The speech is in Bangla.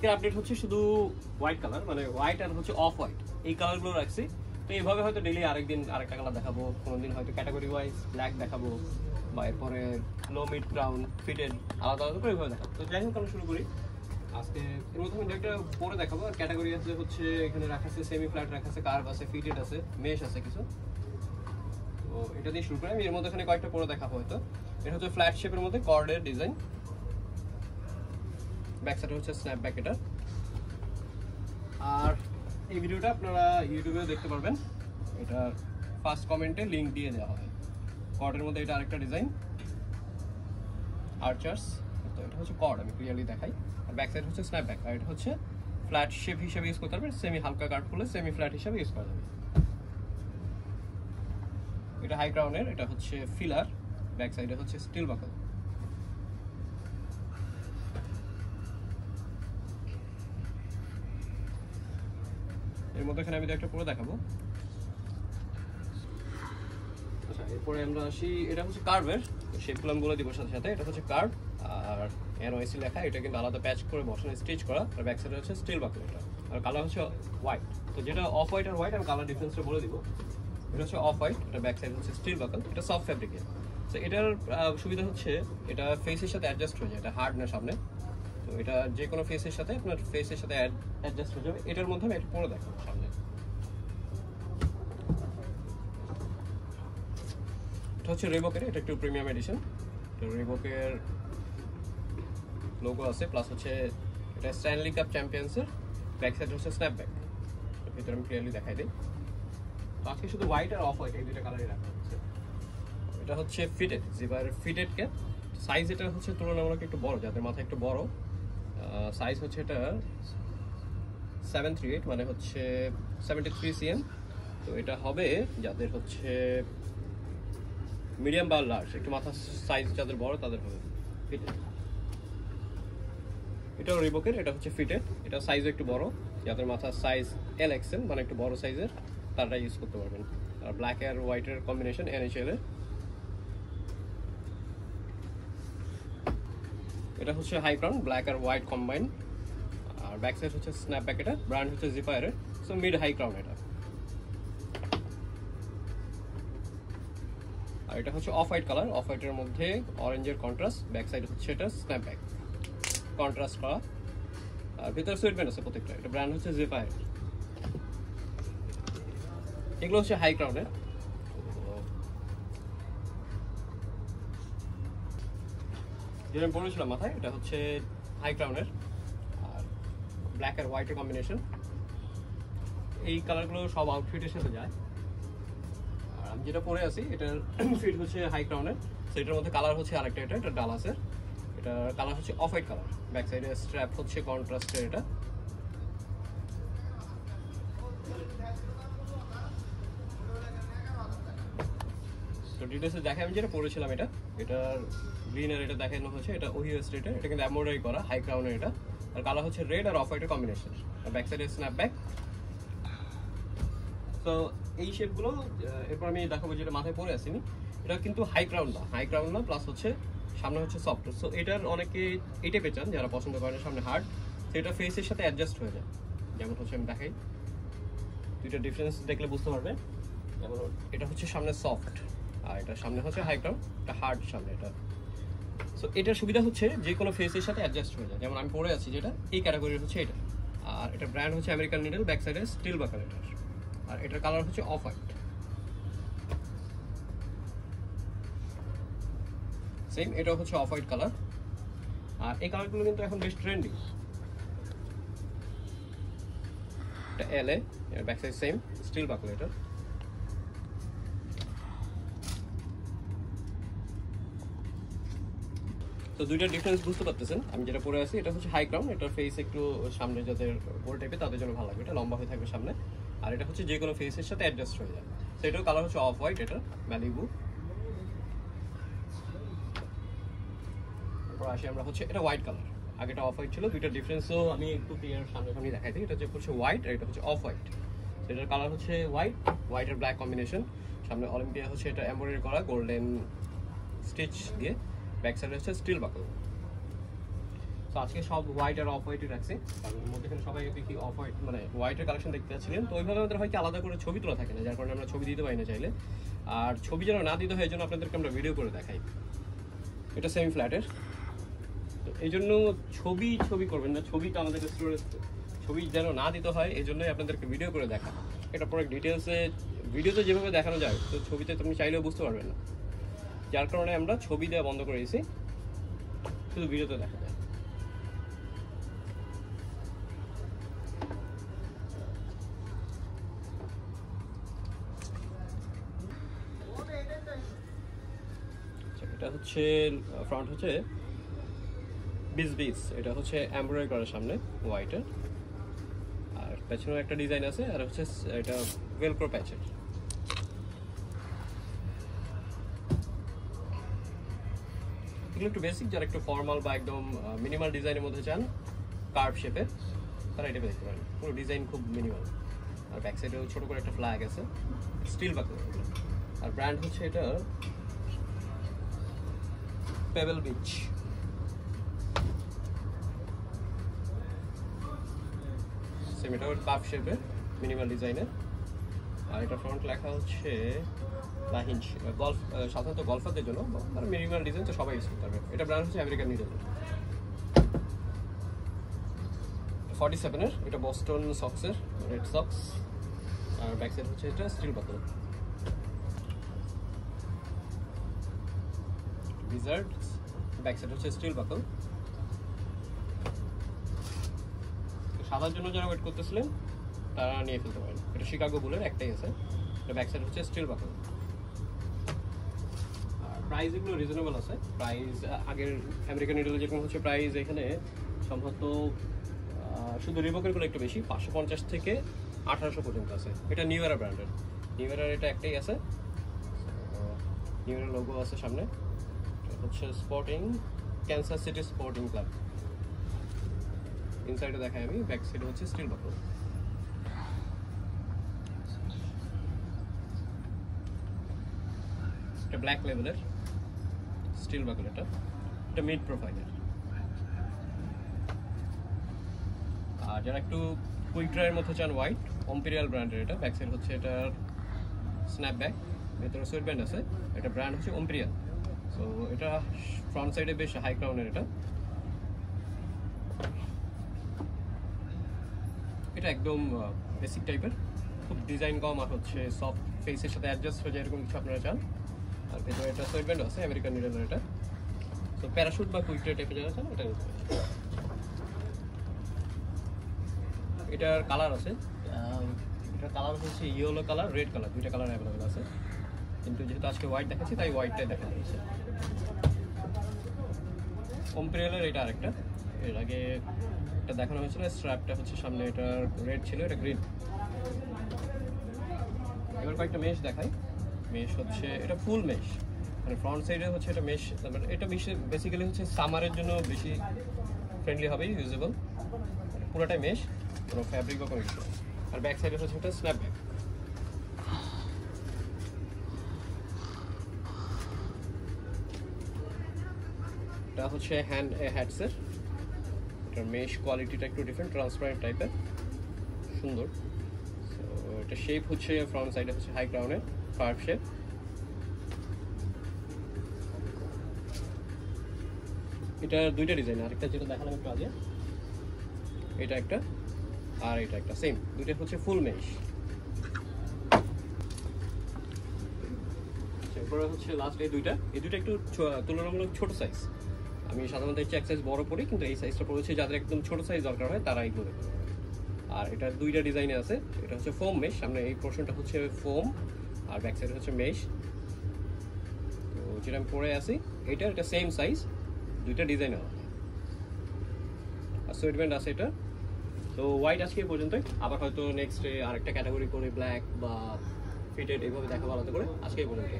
আজকের আপডেট হচ্ছে শুধু হোয়াইট কালার, মানে হোয়াইট আর হচ্ছে অফ হোয়াইট, এই কালারগুলো রাখছি। তো এইভাবে হয়তো ডেইলি আরেকদিন আরেকটা কালার দেখাবো, কোনোদিন হয়তো ক্যাটাগরি ওয়াইজ ব্ল্যাক দেখাবো, বা এরপরে লো মিড ব্রাউন ফিটেড আলাদা আলাদা করে এইভাবে দেখাবো। তো যাই হোক, আমরা শুরু করি। আজকে এর মধ্যে আমি একটা পরে দেখাবো। আর ক্যাটাগরি আছে হচ্ছে এখানে রাখা আছে সেমি ফ্ল্যাট রাখা আছে, কার্ভ আছে, ফিটেড আছে, মেশ আছে কিছু। তো এটা দিয়ে শুরু করি। আমি এর মধ্যে এখানে কয়েকটা পরে দেখাবো হয়তো। এটা হচ্ছে ফ্ল্যাট শেপের মধ্যে কর্ডের ডিজাইন, ব্যাক সাইডে হচ্ছে স্ন্যাপব্যাক এটা। আর এই ভিডিওটা আপনারা ইউটিউবেও দেখতে পারবেন, এটা ফার্স্ট কমেন্টে লিংক দিয়ে দেওয়া হবে। কর্ডের মধ্যে এটা আরেকটা ডিজাইন আর্চার্স। তো এটা হচ্ছে কর্ড, আমি ক্লিয়ারলি দেখাই। আর ব্যাক সাইড হচ্ছে স্ন্যাপব্যাক, আর এটা হচ্ছে ফ্ল্যাট শেপ হিসেবে ইউজ করতে পারবেন, সেমি হালকা কাট করলে সেমি ফ্ল্যাট হিসেবে ইউজ করা যাবে। এটা হাই ক্রাউনের, এটা হচ্ছে ফিলার, ব্যাক সাইডে হচ্ছে স্টিল বাকল। এর মধ্যে এখানে আমি একটা পুরো দেখাবো। আচ্ছা, এরপরে আমরা আসি, এটা হচ্ছে কার্ভের শেপগুলো আমি বলে দিব সাথে সাথে। এটা হচ্ছে কার্ভ আর এনওআইসি লেখা, এটা কিন্তু আলাদা প্যাচ করে বসানো স্টিচ করা। আর ব্যাক সাইডে হচ্ছে স্টিল বাকল এটা, আর কালার হচ্ছে হোয়াইট। তো যেটা অফ হোয়াইট আর হোয়াইট, আমি কালার ডিফারেন্সটা বলে দিব। এটা হচ্ছে অফ হোয়াইট, এটা ব্যাক সাইড হচ্ছে স্টিল বাকল, এটা সফট ফ্যাব্রিকের। তো এটার সুবিধা হচ্ছে এটা ফেসের সাথে অ্যাডজাস্ট হয়ে যায়, এটা হার্ড না সামনে। তো এটা যে কোনো ফেসের সাথে আপনার ফেসের সাথে অ্যাডজাস্ট হয়ে যাবে। এটার মধ্যে আমি একটা পরে দেখাবো সামনে। এটা হচ্ছে রিবকের, এটা একটু প্রিমিয়াম এডিশন। তো রিবকের লোগো আছে, প্লাস হচ্ছে এটা স্ট্যানলি কাপ চ্যাম্পিয়ন্সের। ব্যাক সাইড হচ্ছে স্ন্যাপব্যাক, ভিতরে আমি ক্লিয়ারলি দেখাই দিই। তো আজকে শুধু হোয়াইট আর অফ হোয়াইট এই দুটো কালারই রাখা হচ্ছে। এটা হচ্ছে fitted, zipper fitted cap. Size এটা হচ্ছে তুলনামূলক একটু বড়, যাদের মাথা একটু বড়। সাইজ হচ্ছে এটা 738, মানে হচ্ছে 73 cm। তো এটা হবে যাদের হচ্ছে মিডিয়াম বা লার্জ, একটু মাথার সাইজ যাদের বড় তাদের হবে ফিটেড। এটাও রিবকের, এটা হচ্ছে ফিটেড, এটা সাইজ একটু বড়, যাদের মাথার সাইজ LXL মানে একটু বড় সাইজের, তারা ইউজ করতে পারবেন। আর ব্ল্যাক আর হোয়াইটের কম্বিনেশন NHL এর। এটা হচ্ছে হাই ক্রাউন, ব্ল্যাক আর হোয়াইট কম্বাইন। আর ব্যাক সাইড হচ্ছে স্ন্যাপব্যাক, এটা ব্র্যান্ড হচ্ছে জিপায়ারের। সো মিড হাই ক্রাউন এটা। আর এটা হচ্ছে অফ হোয়াইট কালার, অফ হোয়াইটের মধ্যে অরেঞ্জের কন্ট্রাস্ট। ব্যাক সাইড হচ্ছে এটা স্ন্যাপব্যাক কন্ট্রাস্ট করা। আর ভিতরে সুইটব্যান্ড আছে প্রত্যেকটা, এটা ব্র্যান্ড হচ্ছে জিপায়ার। এগুলো হচ্ছে হাই ক্রাউনের। যেটা আমি বলেছিলাম মাথায়, এটা হচ্ছে হাই ক্রাউনের আর ব্ল্যাক আর হোয়াইটের কম্বিনেশন। এই কালারগুলো সব আউটফিটের সাথে যায়। আর আমি যেটা পরে আছি এটার ফিট হচ্ছে হাই ক্রাউনের। সেটার মধ্যে কালার হচ্ছে আরেকটা, এটা ডালাসের। এটা কালার হচ্ছে অফ হোয়াইট কালার, ব্যাক সাইডে স্ট্র্যাপ হচ্ছে কন্ট্রাস্টের এটা। তো ডিটেলসে দেখে আমি যেটা পরেছিলাম, এটার গ্রিন আর এটা দেখানো হচ্ছে, এটা ওহিও স্ট্রেটের, এটা কিন্তু এমব্রয়ডারি করা হাই ক্রাউনের এটা। আর কালার হচ্ছে রেড আর অফ হোয়াইটের কম্বিনেশন। আর ব্যাক সাইডে স্ন্যাপব্যাক। তো এই শেপগুলো এরপর আমি দেখাবো যেটা মাথায় পরে আসিনি। এটা কিন্তু হাই ক্রাউন না, প্লাস হচ্ছে সামনে হচ্ছে সফট। সো এটার অনেকে এইটা পেচান যারা পছন্দ করেন সামনে হার্ড, তো এটা ফেসের সাথে অ্যাডজাস্ট হয়ে যায়। যেমন হচ্ছে আমি দেখাই, দুইটা ডিফারেন্স দেখলে বুঝতে পারবেন। যেমন এটা হচ্ছে সামনে সফট, আর এটা সামনে হচ্ছে হাই ক্রাউন, এটা হার্ড সামনে এটা। সো এটার সুবিধা হচ্ছে যে কোনো ফেসের সাথে অ্যাডজাস্ট হয়ে যায়। যেমন আমি পরে আছি যেটা, এই ক্যাটাগরির হচ্ছে এটা। আর এটা ব্র্যান্ড হচ্ছে আমেরিকান নিডল, ব্যাক সাইডে স্টিল বাকল এটার। আর এটার কালার হচ্ছে অফ হোয়াইট, সেম এটাও হচ্ছে অফ হোয়াইট কালার। আর এই কালারগুলো কিন্তু এখন বেশ ট্রেন্ডিং। এটা LA, back side same steel buckle এটা। তো দুইটা ডিফারেন্স বুঝতে পারতেছেন। আমি যেটা পরে আছি এটা হচ্ছে হাই ক্রাউন, এটার ফেস একটু সামনে যাদের গোল টাইপের তাদের জন্য ভালো লাগবে, এটা লম্বা হয়ে থাকবে সামনে। আর এটা হচ্ছে যে কোনো ফেসের সাথে অ্যাডজাস্ট হয়ে যায়। তো এটার কালার হচ্ছে অফ হোয়াইট, এটা ম্যালিবু। তারপর আসি আমরা হচ্ছে এটা হোয়াইট কালার, আগেটা অফ হোয়াইট ছিল। দুইটা ডিফারেন্সও আমি একটু ক্লিয়ার সামনে দেখাই দিই। এটা হচ্ছে হোয়াইট আর এটা হচ্ছে অফ হোয়াইট। এটার কালার হচ্ছে হোয়াইট আর ব্ল্যাক কম্বিনেশন। সামনে অলিম্পিয়া হচ্ছে এটা এমব্রয়ডারি করা গোল্ডেন স্টিচ দিয়ে, ব্যাক সাইডে হচ্ছে স্টিল বাকল। তো আজকে সব হোয়াইট আর অফ হোয়াইটই রাখছি, কারণ মধ্যেখানে সবাই দেখি অফ হোয়াইট মানে হোয়াইটের কালেকশন দেখতে পাচ্ছিলেন। তো ওইভাবে আমাদের হয়তো আলাদা করে ছবি তোলা থাকে না, যার কারণে আমরা ছবি দিতে পারি না চাইলে। আর ছবি যেন না দিতে হয়, এই জন্য আপনাদেরকে আমরা ভিডিও করে দেখাই। এটা সেমি ফ্ল্যাটের, তো এই জন্য ছবি করবেন না, ছবিটা আমাদের স্টোরেজ ছবি যেন না দিতে হয়, এই জন্যই আপনাদেরকে ভিডিও করে দেখা। এটা প্রোডাক্ট ডিটেলসে ভিডিওতে যেভাবে দেখানো যায়, তো ছবিতে তুমি চাইলেও বুঝতে পারবেন না, যার কারণে আমরা ছবি দেওয়া বন্ধ করে দিয়েছি, শুধু ভিডিওতে দেখা যায়। এটা হচ্ছে ফ্রন্ট হচ্ছে বিস, এটা হচ্ছে এমব্রয়ডারি করার সামনে হোয়াইটের, আর পেছনেও একটা ডিজাইন আছে, আর হচ্ছে এটা ভেলক্রো প্যাচের। এগুলো একটু বেসিক, যারা একটু ফর্মাল বা একদম মিনিমাল ডিজাইনের মধ্যে চান কার্ভ শেপের, তারা এটা দেখতে পারেন। পুরো ডিজাইন খুব মিনিমাল, আর ব্যাক সাইডেও ছোট করে একটা ফ্ল্যাগ আছে, স্টিল বাকল। আর ব্র্যান্ড হচ্ছে এটা পেবেল বিচ। সেম এটা কার্ভ শেপের মিনিমাল ডিজাইনের, আর এটা ফ্রন্ট লেখা হচ্ছে লাহিঞ্জ। গলফ সাধারণত গলফারদের জন্য, আর মিনিমাল ডিজাইন তো সবাই ইউজ করতে পারবে। এটা ব্র্যান্ড হচ্ছে আমেরিকান নিডল। 47-এর, এটা বস্টন সক্সের রেড সক্স, আর ব্যাক সাইড হচ্ছে এটা স্টিল বাকল। বিজার্ড, ব্যাক সাইড হচ্ছে স্টিল বাকল। সাদার জন্য যারা ওয়েট করতেছিলেন তারা নিয়ে ফেলতে পারেন। এটা শিকাগো বুলের একটাই আছে, এটা ব্যাক সাইড হচ্ছে স্টিল বাকল। আর প্রাইস এগুলো রিজনেবল আছে। প্রাইস আগের আমেরিকান নিডল যেরকম হচ্ছে প্রাইস, এখানে সম্ভবত শুধু রিবকের গুলো একটু বেশি, 550 থেকে 1800 পর্যন্ত আছে। এটা নিউ এরা ব্র্যান্ডের, নিউ এরার এটা একটাই আছে, নিউ এরা লোগো আছে সামনে। হচ্ছে Sporting, Kansas City sporting club. ইনসাইডে দেখাই আমি, ব্যাক সাইডে হচ্ছে স্টিল বাকল। এটা ব্ল্যাক লেভেলের স্টিল বাকল, এটা মিড প্রোফাইলের। আর যারা একটু কুইক ড্রাইয়ের মধ্যে চান হোয়াইট, ইম্পেরিয়াল ব্র্যান্ডের এটা। ব্যাক সাইড হচ্ছে এটার স্ন্যাপব্যাক, ভেতরে সুইট ব্যান্ড আছে। এটা ব্র্যান্ড হচ্ছে ইম্পেরিয়াল। সো এটা ফ্রন্ট সাইডে বেশ হাই ক্রাউনের। এটা একদম বেসিক টাইপের, খুব ডিজাইন কম, আর হচ্ছে সফট ফেসের সাথে অ্যাডজাস্ট হয়ে যায় এরকম কিছু আপনারা চান। আর ভেতরে এটা সুইট ব্যান্ড আছে আমেরিকান নিডলের এটা। তো প্যারাশুট বা কুইক ড্রাই টাইপের যারা চান এটা নিতে পারেন। এটার কালার আছে, এটার কালার হচ্ছে ইয়েলো কালার, রেড কালার, দুইটা কালার অ্যাভেলেবেল আছে, কিন্তু যেহেতু আজকে হোয়াইট দেখাচ্ছি তাই হোয়াইটটাই দেখা যাচ্ছে। ইম্পেরিয়ালের এটা আরেকটা, এর আগে এটা দেখানো হয়েছিল। স্ট্র্যাপটা হচ্ছে সামনে এটা রেড ছিল, এটা গ্রিন। এবার কয়েকটা মেশ দেখাই। মেশ হচ্ছে এটা ফুল মেশ, মানে ফ্রন্ট সাইডে হচ্ছে এটা মেশ, মানে এটা বেসিক্যালি হচ্ছে সামারের জন্য বেশি ফ্রেন্ডলি হবে, ইউজেবল। পুরোটাই মেশ, কোনো ফ্যাব্রিক বা কোনো কিছু। আর ব্যাক সাইডে হচ্ছে এটা স্ন্যাপব্যাক। এটা হচ্ছে হ্যাটসের, এটার মেশ কোয়ালিটিটা একটু ডিফারেন্ট, ট্রান্সপারেন্ট টাইপের, সুন্দর। সো এটা শেপ হচ্ছে ফ্রন্ট সাইডে হচ্ছে হাই ক্রাউনের কার্ভ শেপ। এটা দুইটা ডিজাইন, আরেকটা যেটা দেখালাম একটু আগে, এটা একটা আর এটা একটা, সেম দুইটা হচ্ছে ফুল মেশ। এরপরে হচ্ছে লাস্ট এই দুইটা একটু তুলনামূলক ছোট সাইজ। আমি সাধারণত হচ্ছে এক সাইজ বড় পড়ি, কিন্তু এই সাইজটা পড়েছে যাদের একদম ছোট সাইজ দরকার হয় তারা এইগুলো দেখতে পাবে। আর এটা দুইটা ডিজাইনে আছে, এটা হচ্ছে ফোম মেশ, সামনে এই পোর্শনটা হচ্ছে ফোম, আর ব্যাক সাইড হচ্ছে মেশ। তো যেটা আমি পরে আছি এটা সেম সাইজ, দুইটা ডিজাইন আলাদা। আর সুইট ব্যান্ড আছে এটা। তো হোয়াইট আজকে এই পর্যন্তই, আবার হয়তো নেক্সট আরেকটা ক্যাটাগরি করে ব্ল্যাক বা ফিটেড এইভাবে দেখাবো আলাদা করে। আজকে এই পর্যন্ত।